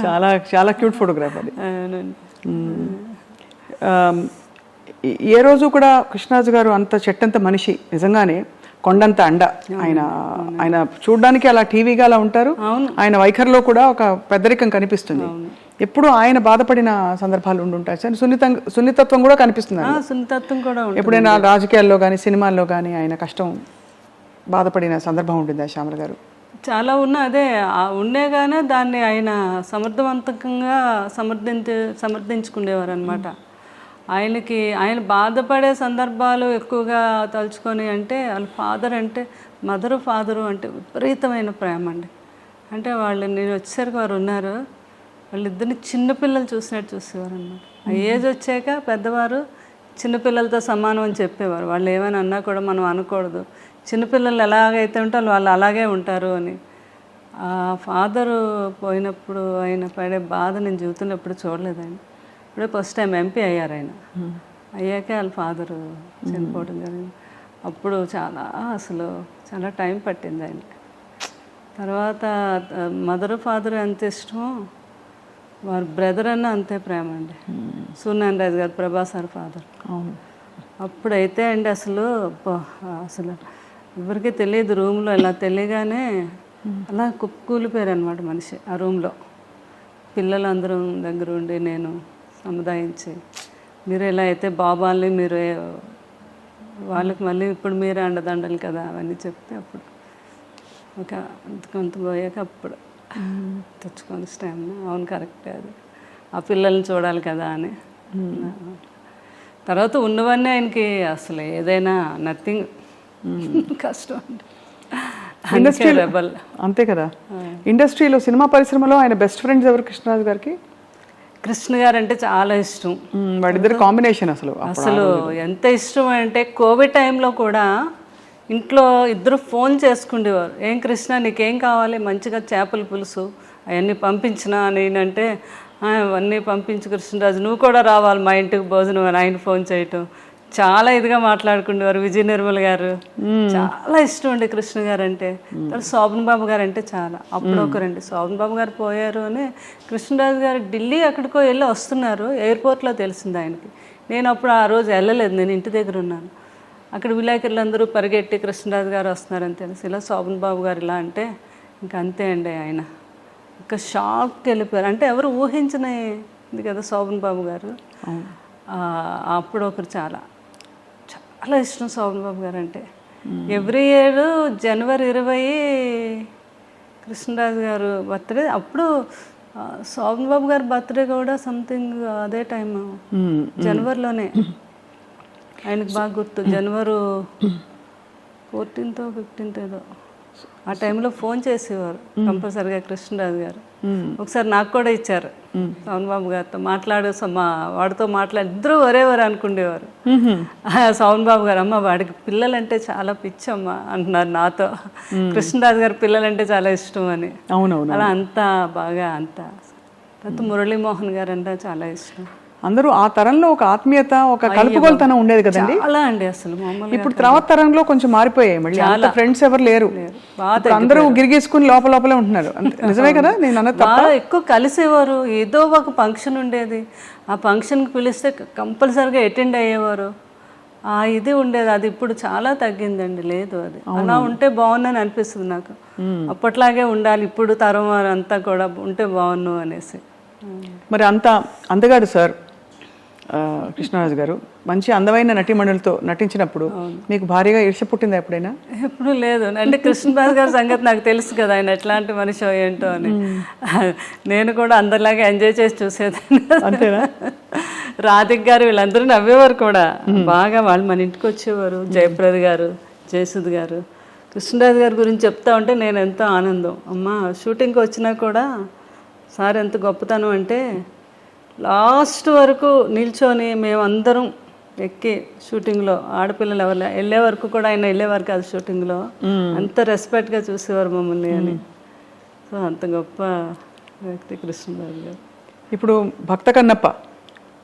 చాలా చాలా cute photograph అది. ఏ రోజు కూడా కృష్ణరాజు గారు అంత చెట్టంత మనిషి, నిజంగానే కొండంత అండ. ఆయన చూడడానికి అలా టీవీగా అలా ఉంటారు, ఆయన వైఖరిలో కూడా ఒక పెద్దరికం కనిపిస్తుంది. ఎప్పుడు ఆయన బాధపడిన సందర్భాలు ఉండుంటాయి సార్. సున్నితత్వం కూడా కనిపిస్తుంది. ఎప్పుడైనా రాజకీయాల్లో కానీ సినిమాల్లో కానీ ఆయన కష్టం బాధపడిన సందర్భం ఉంటుందా శ్యామల గారు? చాలా అదే ఉండేగానే దాన్ని ఆయన సమర్థవంతంగా సమర్థించుకునేవారు అనమాట. ఆయన బాధపడే సందర్భాలు ఎక్కువగా తలుచుకొని, అంటే వాళ్ళ ఫాదర్ అంటే ఫాదరు అంటే విపరీతమైన ప్రేమ అండి. అంటే నేను వచ్చేసరికి వారు ఉన్నారు, వాళ్ళిద్దరిని చిన్నపిల్లలు చూసినట్టు చూసేవారు అనమాట. ఆ ఏజ్ వచ్చాక పెద్దవారు చిన్నపిల్లలతో సమానం అని చెప్పేవారు. వాళ్ళు ఏమైనా అన్నా కూడా మనం అనకూడదు, చిన్నపిల్లలు ఎలాగైతే ఉంటారో వాళ్ళు అలాగే ఉంటారు అని. ఆ ఫాదరు పోయినప్పుడు ఆయన పడే బాధ నేను జీవితంలో ఎప్పుడు చూడలేదు. ఆయన ఇప్పుడే ఫస్ట్ టైం ఎంపీ అయ్యారు. ఆయన అయ్యాకే వాళ్ళ ఫాదరు చనిపోవడం జరిగింది. అప్పుడు చాలా టైం పట్టింది ఆయనకి. తర్వాత ఫాదరు ఎంత ఇష్టమో వారి బ్రదర్ అన్న అంతే ప్రేమ అండి. సూర్యనారాయణ రాజు గారు, ప్రభాస్ గారు ఫాదర్. అప్పుడైతే అండి అసలు ఎవరికి తెలియదు, రూమ్లో ఇలా తెలియగానే అలా కుప్పకూలిపోయారు అనమాట మనిషి ఆ రూమ్లో. పిల్లలందరూ దగ్గర ఉండి నేను సముదాయించి, మీరు ఎలా అయితే బాబాల్ని మీరు వాళ్ళకి మళ్ళీ ఇప్పుడు మీరే అండదండలు కదా అవన్నీ చెప్తే అప్పుడు ఒక కొంత పోయాక అప్పుడు తెచ్చుకొని స్టామ్ అవును కరెక్టే, అది ఆ పిల్లల్ని చూడాలి కదా అని. తర్వాత ఉన్నవన్నీ ఆయనకి అసలు ఏదైనా నథింగ్, కష్టం అండి. అంతే కదా. ఇండస్ట్రీలో సినిమా పరిశ్రమలో ఆయన బెస్ట్ ఫ్రెండ్స్ ఎవరు కృష్ణరాజు గారికి? కృష్ణ గారు అంటే చాలా ఇష్టం. వాడిద్దరు కాంబినేషన్ అసలు ఎంత ఇష్టం అంటే కోవిడ్ టైంలో కూడా ఇంట్లో ఇద్దరు ఫోన్ చేసుకుండేవారు. ఏం కృష్ణ నీకేం కావాలి, మంచిగా చేపల పులుసు అవన్నీ పంపించినా నేనంటే అవన్నీ పంపించు కృష్ణరాజు, నువ్వు కూడా రావాలి మా ఇంటికి భోజనం అని ఆయన ఫోన్ చేయటం. చాలా ఇదిగా మాట్లాడుకునేవారు. విజయ నిర్మల్ గారు చాలా ఇష్టం అండి కృష్ణ గారు అంటే. శోభన్ బాబు గారు అంటే చాలా. అప్పుడు ఒకరండి శోభన్ బాబు గారు పోయారు అని కృష్ణరాజు గారు ఢిల్లీ ఎక్కడికో వెళ్ళి వస్తున్నారు, ఎయిర్పోర్ట్లో తెలిసింది ఆయనకి. నేను అప్పుడు ఆ రోజు వెళ్ళలేదు, నేను ఇంటి దగ్గర ఉన్నాను. అక్కడ విలేకరులు అందరూ పరిగెట్టి కృష్ణరాజు గారు వస్తున్నారని తెలిసి ఇలా శోభన్ బాబు గారు ఇలా అంటే ఇంక అంతే అండి, ఆయన ఒక షాక్కి వెళ్ళిపోయారు. అంటే ఎవరు ఊహించినది కదా శోభన్ బాబు గారు. అప్పుడు ఒకరు చాలా ఇష్టం శోభన్ బాబు గారు అంటే. ఎవ్రీ ఇయర్ జనవరి 20 కృష్ణరాజు గారు బర్త్డే. అప్పుడు శోభన్ బాబు గారి బర్త్డే కూడా సంథింగ్ అదే టైం జనవరిలోనే. ఆయనకు బాగా గుర్తు, జనవరి 14th 15th ఏదో ఆ టైంలో ఫోన్ చేసేవారు కంపల్సరిగా కృష్ణరాజు గారు. ఒకసారి నాకు కూడా ఇచ్చారు శోభన్ బాబు గారితో వాడితో మాట్లాడి ఇద్దరు ఒరేవారు అనుకునేవారు. శోభన్ బాబు గారు అమ్మ వాడికి పిల్లలంటే చాలా పిచ్చమ్మ అంటున్నారు నాతో, కృష్ణరాజు గారు పిల్లలంటే చాలా ఇష్టం అని. అలా అంతా బాగా తర్వాత మురళీమోహన్ గారు అంటే చాలా ఇష్టం. అందరూ ఆ తరంలో ఒక ఆత్మీయత, ఒక కలుపుగోలుతనం ఉండేది కదండి. అలా అండి అసలు ఇప్పుడు తర్వాత తరంలో కొంచెం మారిపోయాయి. మళ్ళీ అంత ఫ్రెండ్స్ ఎవరు లేరు, అందరూ గిరిగేసుకుని లోపలే ఉంటున్నారు. నిజమే కదా నేను అన్నది? ఎక్కువ కలిసేవారు, ఏదో ఒక ఫంక్షన్ ఉండేది, ఆ ఫంక్షన్కి పిలిస్తే కంపల్సరిగా అటెండ్ అయ్యేవారు. ఇది ఉండేది. అది ఇప్పుడు చాలా తగ్గిందండి. లేదు, అది అలా ఉంటే బాగుందని అనిపిస్తుంది నాకు. అప్పట్లాగే ఉండాలి ఇప్పుడు తరం వారు అంతా కూడా ఉంటే బాగున్నావు అనేసి. మరి అందగాడు సార్ కృష్ణరాజు గారు, మంచి అందమైన నటీమణులతో నటించినప్పుడు మీకు భారీగా ఈర్ష్య పుట్టిందా ఎప్పుడైనా? ఎప్పుడు లేదు. అంటే కృష్ణరాజు గారి సంగతి నాకు తెలుసు కదా, ఆయన ఎట్లాంటి మనిషి ఏంటో అని. నేను కూడా అందరిలాగా ఎంజాయ్ చేసి చూసేదాన్ని. అంతేనా? రాధిక్ గారు వీళ్ళందరూ నవ్వేవారు కూడా బాగా. వాళ్ళు మన ఇంటికి వచ్చేవారు. జయప్రద గారు, జయసుద్ గారు, కృష్ణరాజు గారి గురించి చెప్తా ఉంటే నేను ఎంతో ఆనందం. అమ్మ షూటింగ్కి వచ్చినా కూడా సార్ ఎంత గొప్పతనం అంటే లాస్ట్ వరకు నిల్చొని మేమందరం ఎక్కి షూటింగ్లో ఆడపిల్లలు ఎవరు వెళ్ళే వరకు కూడా ఆయన వెళ్ళేవారు కాదు షూటింగ్లో. అంత రెస్పెక్ట్గా చూసేవారు మమ్మల్ని అని. సో అంత గొప్ప వ్యక్తి కృష్ణరాజు గారు. ఇప్పుడు భక్త కన్నప్ప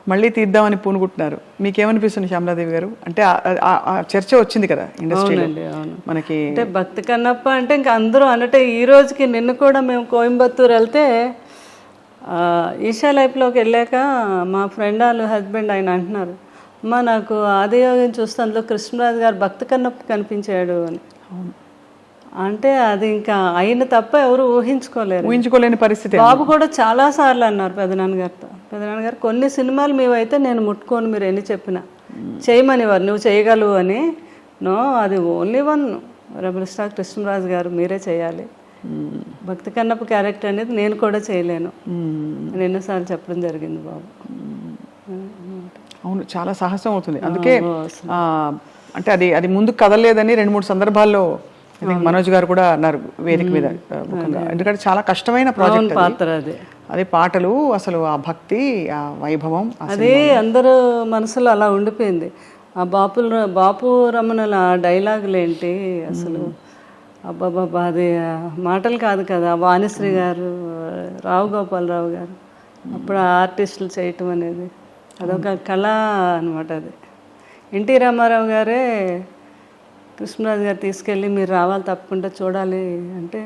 మళ్ళీ తీద్దామని పూనుకుంటున్నారు. మీకేమనిపిస్తుంది శ్యామలాదేవి గారు? అంటే ఆ చర్చ వచ్చింది కదా ఇండస్ట్రీలో మనకి. అంటే భక్త కన్నప్ప అంటే ఇంకా అందరూ అన్నట్టే ఈ రోజుకి. నిన్న కూడా మేము కోయంబత్తూరు వెళ్తే ఈషా లైఫ్లోకి వెళ్ళాక మా ఫ్రెండ్ వాళ్ళు హస్బెండ్ ఆయన అంటున్నారు, అమ్మ నాకు ఆదియోగం చూస్తే అందులో కృష్ణరాజు గారు భక్తి కన్నప్ప కనిపించాడు అని. అంటే అది ఇంకా ఆయన తప్ప ఎవరు ఊహించుకోలేని పరిస్థితి. బాబు కూడా చాలా సార్లు అన్నారు పెదనాన్నగారితో, పెదనాన్నగారు కొన్ని సినిమాలు మేమైతే నేను ముట్టుకోను, మీరు ఎన్ని చెప్పినా చేయమనేవారు, నువ్వు చేయగలవు అని. నో, అది only one rebel star Krishnaraju గారు, మీరే చేయాలి. భక్తి కన్నప్ప క్యారెక్టర్ అనేది నేను కూడా చేయలేను అని ఎన్నోసార్లు చెప్పడం జరిగింది బాబు. అవును, చాలా సాహసం అవుతుంది. అందుకే అంటే అది ముందుకు కదలలేదని 2-3 సందర్భాల్లో మనోజ్ గారు కూడా అన్నారు వేదిక మీద ముఖ్యంగా. ఎందుకంటే చాలా కష్టమైన ప్రాజెక్ట్ పాత్ర అది. అదే పాటలు, అసలు ఆ భక్తి, ఆ వైభవం, అదే అందరూ మనసులో అలా ఉండిపోయింది. ఆ బాపు రమణల డైలాగులు ఏంటి అసలు, అబ్బాబాబా, అది మాటలు కాదు కదా. వాణిశ్రీ గారు, రావు గోపాలరావు గారు అప్పుడు ఆర్టిస్టులు చేయటం అనేది అదొక కళ అనమాట. అది ఎన్టీ రామారావు గారే కృష్ణరాజు గారు తీసుకెళ్ళి మీరు రావాలి తప్పకుండా చూడాలి అంటే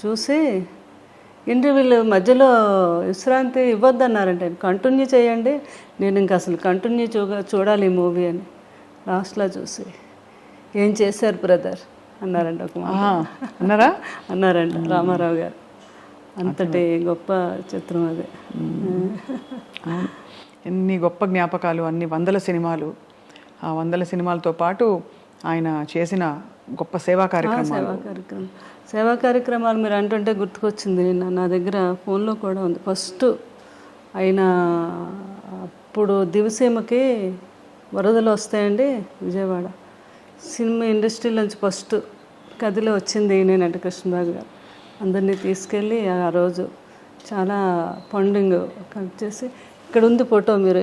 చూసి ఇంటర్వ్యూలు మధ్యలో విశ్రాంతి ఇవ్వద్దన్నారంటే, కంటిన్యూ చేయండి, నేను ఇంక అసలు కంటిన్యూ చూడాలి ఈ మూవీ అని. లాస్ట్లో చూసి ఏం చేశారు బ్రదర్ అన్నారంట, ఒక అన్నారా అన్నారంట రామారావు గారు. అంతటి గొప్ప చిత్రం అది. ఎన్ని గొప్ప జ్ఞాపకాలు, అన్ని 100 సినిమాలు. ఆ 100 సినిమాలతో పాటు ఆయన చేసిన గొప్ప సేవా కార్యక్రమాలు మీరు అంటుంటే గుర్తుకొచ్చింది. నా దగ్గర ఫోన్లో కూడా ఉంది. ఫస్ట్ ఆయన అప్పుడు దివసీమకి వరదలు వస్తాయండి విజయవాడ, సినిమా ఇండస్ట్రీ నుంచి ఫస్ట్ కదిలో వచ్చింది నేనంటే కృష్ణరాజు గారు. అందరినీ తీసుకెళ్ళి ఆ రోజు చాలా ఫండింగ్ కలెక్ట్ చేసి, ఇక్కడ ఉంది ఫోటో, మీరు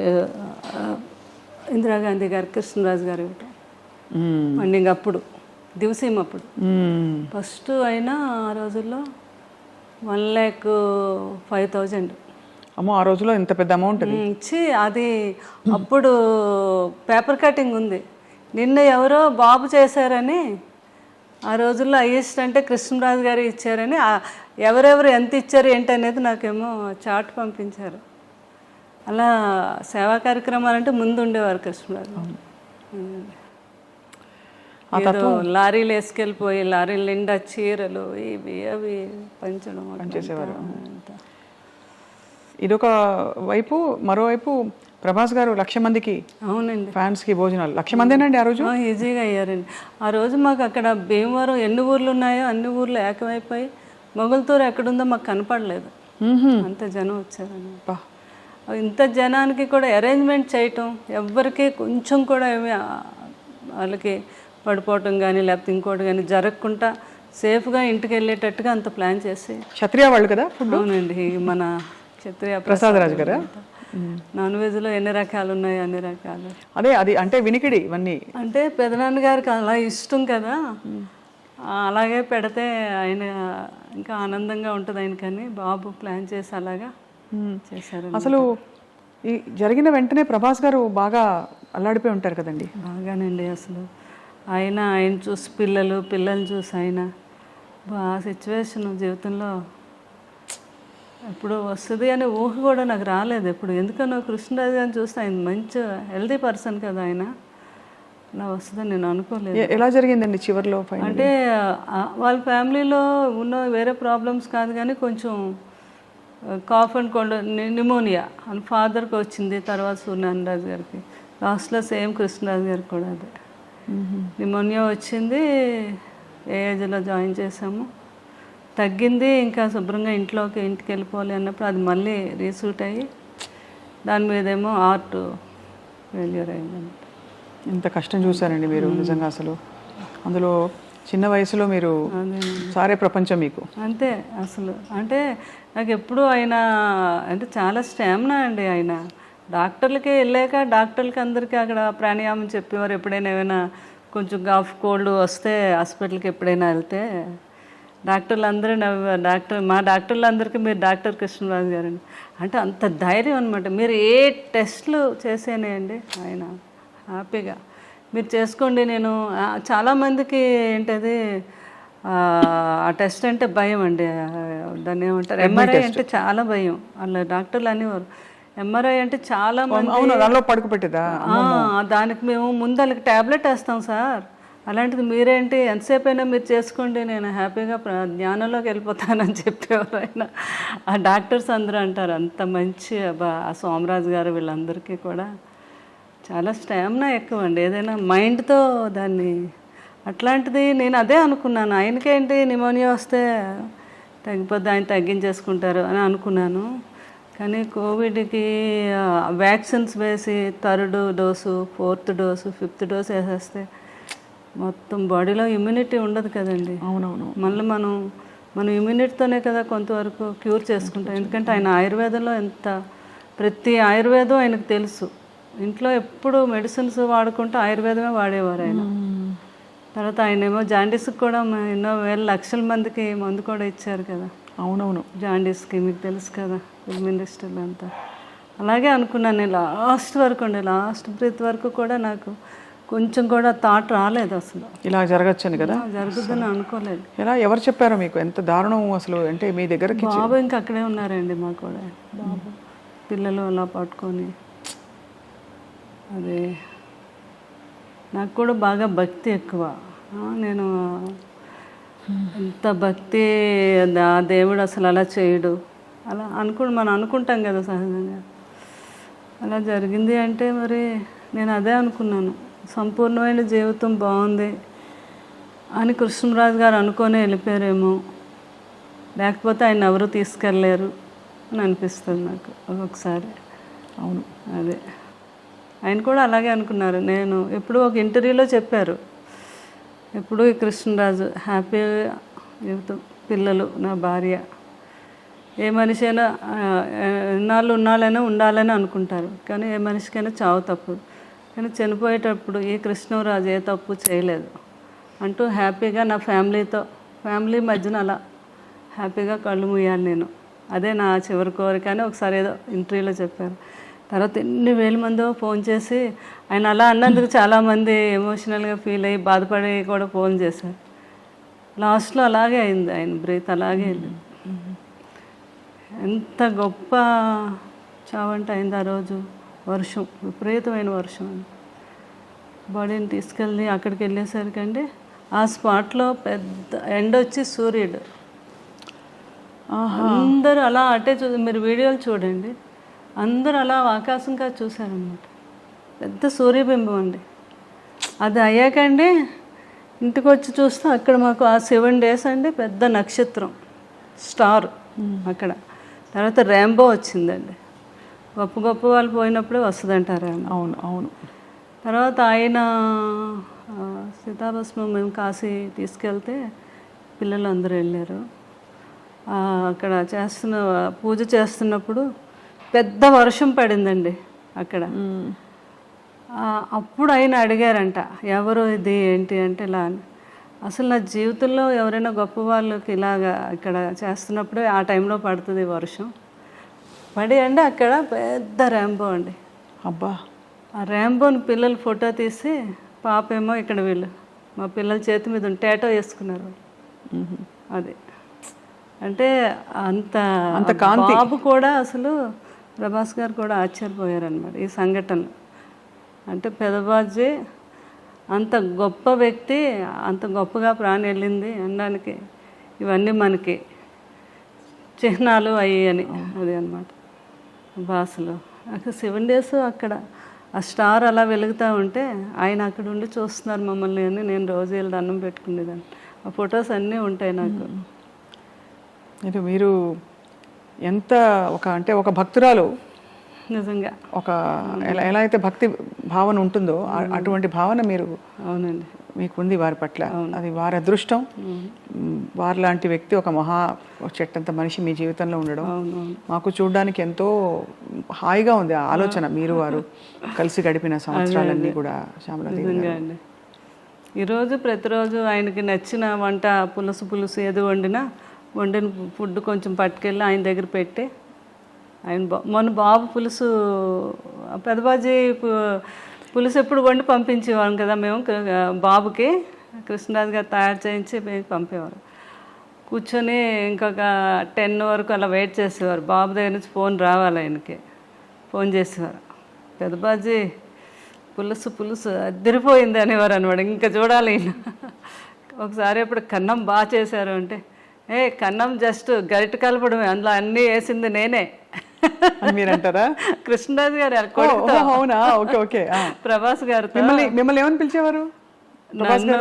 ఇందిరాగాంధీ గారు కృష్ణరాజు గారు ఇవ్వటం ఫండింగ్ అప్పుడు దివసీమ అప్పుడు ఫస్ట్ అయినా ఆ రోజుల్లో 1,05,000. అమ్మో, ఆ రోజులో ఇంత పెద్ద అమౌంట్ ఇచ్చి, అది అప్పుడు పేపర్ కటింగ్ ఉంది. నిన్న ఎవరో బాబు చేశారని, ఆ రోజుల్లో హైయెస్ట్ అంటే కృష్ణరాజు గారు ఇచ్చారని, ఎవరెవరు ఎంత ఇచ్చారు ఏంటనేది నాకేమో చార్ట్ పంపించారు. అలా సేవా కార్యక్రమాలంటే ముందు ఉండేవారు కృష్ణరాజు. ఏదో లారీలు వేసుకెళ్ళిపోయి లారీల నిండా చీరలు ఇవి అవి పనిచేసేవారు. ఇదొక వైపు. మరోవైపు ప్రభాస్ గారు 1,00,000 మందికి, అవునండి, ఫ్యాన్స్కి భోజనాలు 1,00,000 మందేనండి ఆ రోజు. ఈజీగా అయ్యారండి ఆ రోజు. మాకు అక్కడ భీమవరం ఎన్ని ఊర్లు ఉన్నాయో అన్ని ఊర్లు ఏకమైపోయి, మొగల్తూరు ఎక్కడుందో మాకు కనపడలేదు, అంత జనం వచ్చారన్నమాట. ఇంత జనానికి కూడా అరేంజ్మెంట్ చేయటం, ఎవ్వరికి కొంచెం కూడా ఏమి వాళ్ళకి పడిపోవటం కానీ లేకపోతే ఇంకోటి కానీ జరగకుండా సేఫ్గా ఇంటికి వెళ్ళేటట్టుగా అంత ప్లాన్ చేసి. క్షత్రియ వాళ్ళు కదా? అవునండి, మన క్షత్రియ ప్రసాద్ రాజు గారు. నాన్ వెజ్లో ఎన్ని రకాలు ఉన్నాయి, అన్ని రకాలు. అదే అది అంటే వినికిడి ఇవన్నీ అంటే పెదనాన్న గారికి అలా ఇష్టం కదా, అలాగే పెడితే ఆయన ఇంకా ఆనందంగా ఉంటుంది ఆయనకని బాబు ప్లాన్ చేసి అలాగా చేశారు. అసలు ఈ జరిగిన వెంటనే ప్రభాస్ గారు బాగా అల్లాడిపోయి ఉంటారు కదండి? బాగానండి. అసలు ఆయన చూసి పిల్లల్ని చూసి ఆయన ఆ సిచ్యువేషన్ జీవితంలో ఎప్పుడు వస్తుంది అనే ఊహ కూడా నాకు రాలేదు ఎప్పుడు. ఎందుకనో కృష్ణరాజు గారిని చూస్తే ఆయన మంచి హెల్తీ పర్సన్ కదా, ఆయన అలా వస్తుందని నేను అనుకోలేదు. ఎలా జరిగిందండి చివరిలో? అంటే వాళ్ళ ఫ్యామిలీలో ఉన్న వేరే ప్రాబ్లమ్స్ కాదు కానీ కొంచెం కాఫ్ అండ్ కోల్డ్, న్యూమోనియా అని ఫాదర్కి వచ్చింది, తర్వాత సూర్యనారాయణ గారికి, లాస్ట్లో సేమ్ కృష్ణరాజు గారికి కూడా అదే న్యూమోనియా వచ్చింది. ఏజ్లో జాయిన్ చేసాము, తగ్గింది, ఇంకా శుభ్రంగా ఇంటికి వెళ్ళిపోవాలి అన్నప్పుడు అది మళ్ళీ రీసూట్ అయ్యి దాని మీదేమో హార్ట్ ఫెయిల్యూర్ అయిందన్నమాట. ఎంత కష్టం చూసారండి మీరు నిజంగా. అసలు అందులో చిన్న వయసులో మీరు సారే ప్రపంచం మీకు. అంతే అసలు. అంటే నాకు ఎప్పుడు ఆయన అంటే చాలా స్టామినా అండి. ఆయన డాక్టర్లకి వెళ్ళాక డాక్టర్లకి అందరికీ అక్కడ ప్రాణాయామం చెప్పేవారు. ఎప్పుడైనా ఏమైనా కొంచెం కాఫ్ కోల్డ్ వస్తే హాస్పిటల్కి ఎప్పుడైనా వెళ్తే డాక్టర్లు అందరూ మా డాక్టర్లు అందరికీ మీరు డాక్టర్ కృష్ణరాజు గారండి అంటే అంత ధైర్యం అనమాట. మీరు ఏ టెస్ట్లు చేసేనాయండి ఆయన హ్యాపీగా మీరు చేసుకోండి. నేను చాలామందికి ఏంటది ఆ టెస్ట్ అంటే భయం అండి. దాన్ని ఏమంటారు, ఎంఆర్ఐ అంటే చాలా భయం. అలా డాక్టర్లు అనేవారు ఎంఆర్ఐ అంటే చాలా మంది దానిలో పడుకోబెట్టేదా? దానికి మేము ముందు వాళ్ళకి ట్యాబ్లెట్ వేస్తాం సార్, అలాంటిది మీరేంటి ఎంతసేపు అయినా మీరు చేసుకోండి, నేను హ్యాపీగా జ్ఞానంలోకి వెళ్ళిపోతానని చెప్పేవారు ఆయన. ఆ డాక్టర్స్ అందరూ అంటారు అంత మంచి ఆ సోమరాజు గారు వీళ్ళందరికీ కూడా చాలా స్టామినా ఎక్కువ అండి, ఏదైనా మైండ్తో దాన్ని. అట్లాంటిది నేను అదే అనుకున్నాను, ఆయనకేంటి నిమోనియా వస్తే తగ్గిపోద్ది, ఆయన తగ్గించేసుకుంటారు అని అనుకున్నాను. కానీ కోవిడ్కి వ్యాక్సిన్స్ వేసి 3rd dose 4th dose 5th dose వేసేస్తే మొత్తం బాడీలో ఇమ్యూనిటీ ఉండదు కదండి. అవునవును. మళ్ళీ మనం ఇమ్యూనిటీతోనే కదా కొంతవరకు క్యూర్ చేసుకుంటాం. ఎందుకంటే ఆయన ఆయుర్వేదంలో ప్రతి ఆయుర్వేదం ఆయనకు తెలుసు. ఇంట్లో ఎప్పుడు మెడిసిన్స్ వాడుకుంటూ ఆయుర్వేదమే వాడేవారు ఆయన. తర్వాత ఆయన ఏమో జాండీస్కి కూడా ఎన్నో వేల లక్షల మందికి మందు కూడా ఇచ్చారు కదా. అవునవును. జాండీస్కి మీకు తెలుసు కదా, ఫిల్మ్ ఇండస్ట్రీలో అంతా. అలాగే అనుకున్నాను నేను లాస్ట్ వరకు అండి, లాస్ట్ బ్రీత్ వరకు కూడా నాకు కొంచెం కూడా థాట్ రాలేదు అసలు ఇలా జరగచ్చని కదా. జరుగుతుందని అనుకోలేదు. ఎలా ఎవరు చెప్పారో మీకు? ఎంత దారుణం అసలు. అంటే మీ దగ్గరకి బాబు ఇంకా అక్కడే ఉన్నారండి, మా కూడా బాబు పిల్లలు అలా పట్టుకొని. అదే నాకు కూడా బాగా భక్తి ఎక్కువ. నేను ఎంత భక్తి, దేవుడు అసలు అలా చేయడు అలా మనం అనుకుంటాం కదా సహజంగా. అలా జరిగింది అంటే మరి నేను అదే అనుకున్నాను, సంపూర్ణమైన జీవితం బాగుంది అని కృష్ణరాజు గారు అనుకొని వెళ్ళిపోయారేమో, లేకపోతే ఆయన ఎవరు తీసుకెళ్ళలేరు అని అనిపిస్తుంది నాకు ఒక్కొక్కసారి. అవును, అదే ఆయన కూడా అలాగే అనుకున్నారు. నేను ఎప్పుడు ఒక ఇంటర్వ్యూలో చెప్పారు, ఎప్పుడు ఈ కృష్ణరాజు హ్యాపీ జీవితం, పిల్లలు, నా భార్య, ఏ మనిషి అయినా ఉన్నాళ్ళైనా ఉండాలని అనుకుంటారు, కానీ ఏ మనిషికైనా చావు తప్పదు. కానీ చనిపోయేటప్పుడు ఈ కృష్ణరాజు ఏ తప్పు చేయలేదు అంటూ హ్యాపీగా నా ఫ్యామిలీ మధ్యన అలా హ్యాపీగా కళ్ళు మూయాలి నేను, అదే నా చివరి కోరిక అని ఒకసారి ఏదో ఇంటర్వ్యూలో చెప్పారు. తర్వాత ఎన్ని వేల మందో ఫోన్ చేసి ఆయన అలా అన్నందుకు చాలామంది ఎమోషనల్గా ఫీల్ అయ్యి బాధపడి కూడా ఫోన్ చేశారు. లాస్ట్లో అలాగే అయింది, ఆయన బ్రీత్ అలాగే వెళ్ళింది. ఎంత గొప్ప చావంట అయింది ఆ రోజు. వర్షం, విపరీతమైన వర్షం. బాడీని తీసుకెళ్ళి అక్కడికి వెళ్ళేసరికి అండి ఆ స్పాట్లో పెద్ద ఎండ వచ్చి సూర్యుడు అందరూ అలా అటే మీరు వీడియోలు చూడండి, అందరూ అలా ఆకాశంగా చూశారనమాట. పెద్ద సూర్యబింబం అండి. అది అయ్యాకండి ఇంటికి వచ్చి చూస్తే అక్కడ మాకు ఆ 7 days అండి పెద్ద నక్షత్రం స్టార్ అక్కడ. తర్వాత ర్యాంబో వచ్చిందండి, గొప్ప వాళ్ళు పోయినప్పుడే వస్తుందంటారు. అవును అవును. తర్వాత ఆయన సీతాభస్మం మేము కాశీ తీసుకెళ్తే పిల్లలు అందరూ వెళ్ళారు. అక్కడ పూజ చేస్తున్నప్పుడు పెద్ద వర్షం పడిందండి అక్కడ. అప్పుడు ఆయన అడిగారంట, ఎవరు ఇది ఏంటి అంటే ఇలా అని. అసలు నా జీవితంలో ఎవరైనా గొప్ప వాళ్ళకి ఇలాగా ఇక్కడ చేస్తున్నప్పుడే ఆ టైంలో పడుతుంది వర్షం. పడి అండి అక్కడ పెద్ద ర్యాంబో అండి. అబ్బా, ఆ ర్యాంబోని పిల్లలు ఫోటో తీసి, పాప ఏమో ఇక్కడ వీళ్ళు మా పిల్లల చేతి మీద టేటో వేసుకున్నారు. అది అంటే అంత బాబు కూడా అసలు ప్రభాస్ గారు కూడా ఆశ్చర్యపోయారనమాట ఈ సంఘటనలు. అంటే పెదబాజీ అంత గొప్ప వ్యక్తి, అంత గొప్పగా ప్రాణం వెళ్ళింది అనడానికి ఇవన్నీ మనకి చిహ్నాలు అయ్యాయని. అది అనమాట భాషలో. అక్కడ 7 days అక్కడ ఆ స్టార్ అలా వెలుగుతూ ఉంటే ఆయన అక్కడ ఉండి చూస్తున్నారు మమ్మల్ని అని నేను రోజు వెళ్ళి అన్నం పెట్టుకునేదాన్ని. ఆ ఫొటోస్ అన్నీ ఉంటాయి నాకు. మీరు ఎంత ఒక భక్తురాలు నిజంగా ఎలా అయితే భక్తి భావన ఉంటుందో అటువంటి భావన మీరు అవునండి మీకుంది వారి పట్ల. అది వారి అదృష్టం. వారి లాంటి వ్యక్తి ఒక చెట్టంత మనిషి మీ జీవితంలో ఉండడం మాకు చూడడానికి ఎంతో హాయిగా ఉంది. ఆ ఆలోచన మీరు వారు కలిసి గడిపిన సంవత్సరాలన్నీ కూడా. శ్యామలాదేవి అండి ఈరోజు ప్రతిరోజు ఆయనకి నచ్చిన వంట పులుసు ఏది వండిన ఫుడ్ కొంచెం పట్టుకెళ్ళి ఆయన దగ్గర పెట్టి, ఆయన మొన్న బాబు పులుసు పెదబాజీ పులుసు ఎప్పుడు వండి పంపించేవాళ్ళం కదా మేము బాబుకి. కృష్ణరాజు గారు తయారు చేయించి పంపేవారు. కూర్చొని ఇంకొక 10 వరకు అలా వెయిట్ చేసేవారు. బాబు దగ్గర నుంచి ఫోన్ రావాలి, ఆయనకి ఫోన్ చేసేవారు. పెద్దబాజీ పులుసు అదిరిపోయింది అనేవారు అనమాట. ఇంకా చూడాలి ఈయన. ఒకసారి ఇప్పుడు కన్నం బాగా చేశారు అంటే, కన్నం జస్ట్ గరిట కలపడమే, అందులో అన్నీ వేసింది నేనే మీరు అంటారా? కృష్ణరాజు గారు అవునా? Okay okay. ప్రభాస్ గారు మిమ్మల్ని ఏమని పిలిచేవారు? నన్ను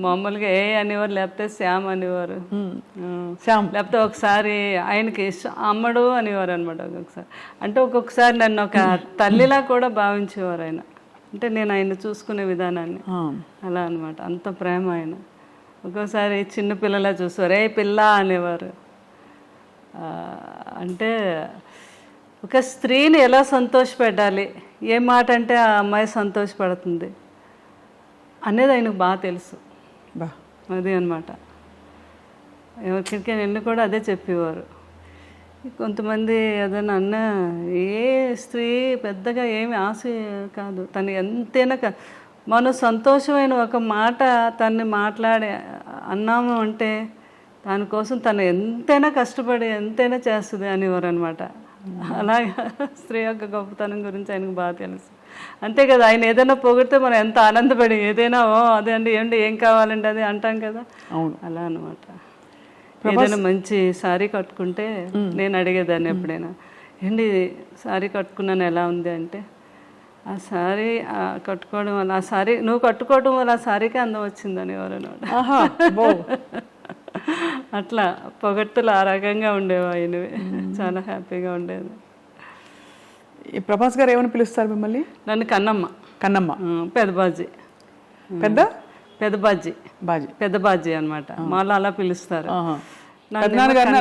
మామూలుగా అనేవారు, లేకపోతే శ్యామ్ అనేవారు, లేకపోతే ఒకసారి ఆయనకి అమ్మడు అనేవారు అనమాట. ఒక్కొక్కసారి అంటే ఒక్కొక్కసారి నన్ను ఒక తల్లిలా కూడా భావించేవారు ఆయన. అంటే నేను ఆయన చూసుకునే విధానాన్ని అలా అనమాట. అంత ప్రేమ ఆయన. ఒక్కోసారి చిన్న పిల్లలా చూసేవారు, పిల్ల అనేవారు. అంటే ఒక స్త్రీని ఎలా సంతోషపెట్టాలి, ఏ మాట అంటే ఆ అమ్మాయి సంతోషపడుతుంది అనేది ఆయనకు బాగా తెలుసు. అదే అనమాట. ఎవరికి నిన్ను కూడా అదే చెప్పేవారు. కొంతమంది ఏదైనా అన్న, ఏ స్త్రీ పెద్దగా ఏమి ఆశ కాదు, తను ఎంతైనా మనం సంతోషమైన ఒక మాట తన్ని మాట్లాడి అన్నాము అంటే దానికోసం తను ఎంతైనా కష్టపడి ఎంతైనా చేస్తుంది అనేవారు అనమాట. అలాగా స్త్రీ యొక్క గొప్పతనం గురించి ఆయనకు బాగా తెలుసు. అంతే కదా, ఆయన ఏదైనా పొగిడితే మనం ఎంత ఆనందపడి ఏదైనా అదే అండి ఏం కావాలండి అది అంటాం కదా. అలా అనమాట. ఏదైనా మంచి శారీ కట్టుకుంటే నేను అడిగేదాన్ని ఎప్పుడైనా, శారీ కట్టుకున్నాను ఎలా ఉంది అంటే, ఆ శారీ కట్టుకోవడం వల్ల ఆ శారీ నువ్వు కట్టుకోవడం వల్ల ఆ శారీకే అందం వచ్చిందని ఎవరన్నమాట. అట్లా పొగట్టులు ఆ రకంగా ఉండేవి ఆయనవి. చాలా హ్యాపీగా ఉండేది. ఈ ప్రభాస్ గారు ఏమని పిలుస్తారు మిమ్మల్ని? నన్ను కన్నమ్మ, పెద్దబాజీ, పెద్దబాజీ అనమాట. మాలో అలా పిలుస్తారు.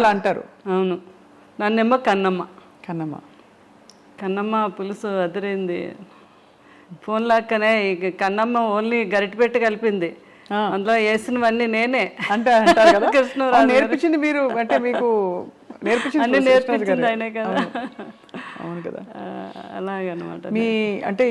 అలా అంటారు. అవును. నన్నేమో కన్నమ్మ పులుసు అదిరింది. ఫోన్ లాక్కనే కన్నమ్మ ఓన్లీ గరిటె పెట్టి కలిపింది, అందులో వేసినవన్నీ నేనే అంటే కృష్ణరాజు నేర్పించింది మీరు, అంటే మీకు అన్ని నేర్పించింది ఆయనే కదా. అవును కదా. అలాగనమాట. మీ అంటే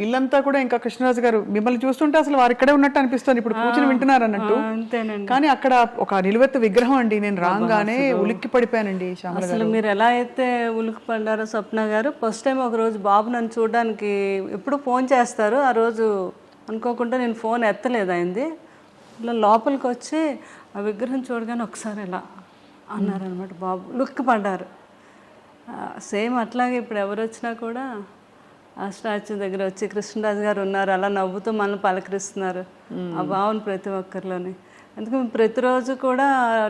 ఇల్లంతా కూడా ఇంకా కృష్ణరాజు గారు మిమ్మల్ని చూస్తుంటే అసలు వారు ఇక్కడే ఉన్నట్టు అనిపిస్తుంది. ఇప్పుడు కూర్చొని వింటున్నారు అన్నట్టు. అంతేనండి. కానీ అక్కడ ఒక నిలువెత్తు విగ్రహం అండి. నేను రాగానే ఉలిక్కి పడిపోయానండి. అసలు మీరు ఎలా అయితే ఉలిక్కి పడ్డారో స్వప్న గారు, ఫస్ట్ టైం ఒక రోజు బాబు నన్ను చూడడానికి ఎప్పుడు ఫోన్ చేస్తారు, ఆ రోజు అనుకోకుండా నేను ఫోన్ ఎత్తలేదు అయింది. ఇలా లోపలికి వచ్చి ఆ విగ్రహం చూడగానే ఒకసారి ఎలా అన్నారనమాట. బాబు లుక్కి పడ్డారు. సేమ్ అట్లాగే ఇప్పుడు ఎవరు వచ్చినా కూడా ఆ స్టాచ్యూ దగ్గర వచ్చి కృష్ణరాజు గారు ఉన్నారు అలా నవ్వుతూ మనల్ని పలకరిస్తున్నారు. ఆ భావన ప్రతి ఒక్కరిలోని. అందుకే ప్రతిరోజు కూడా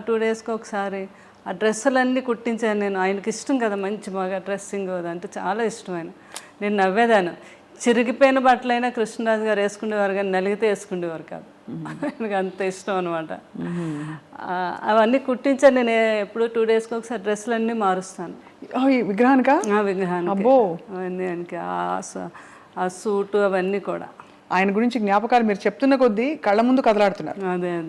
2 డేస్కి ఒకసారి ఆ డ్రెస్సులన్నీ కుట్టించాను నేను. ఆయనకి ఇష్టం కదా మంచి బాగా డ్రెస్సింగ్ అంటే చాలా ఇష్టం ఆయన. నేను నవ్వేదాను. చిరిగిపోయిన బట్టలైనా కృష్ణరాజు గారు వేసుకునేవారు, కానీ నలిగితే వేసుకునేవారు కాదు. ఆయనకు అంత ఇష్టం అనమాట. అవన్నీ కుట్టించాను నేను. ఎప్పుడు 2 డేస్కి ఒకసారి డ్రెస్సులన్నీ మారుస్తాను. విగ్రహానికి అవన్నీ ఆయనకి ఆ సూటు అవన్నీ కూడా. ఆయన గురించి జ్ఞాపకాలు మీరు చెప్తున్న కొద్దీ కళ్ళ ముందు కదలాడుతున్నారు. అదే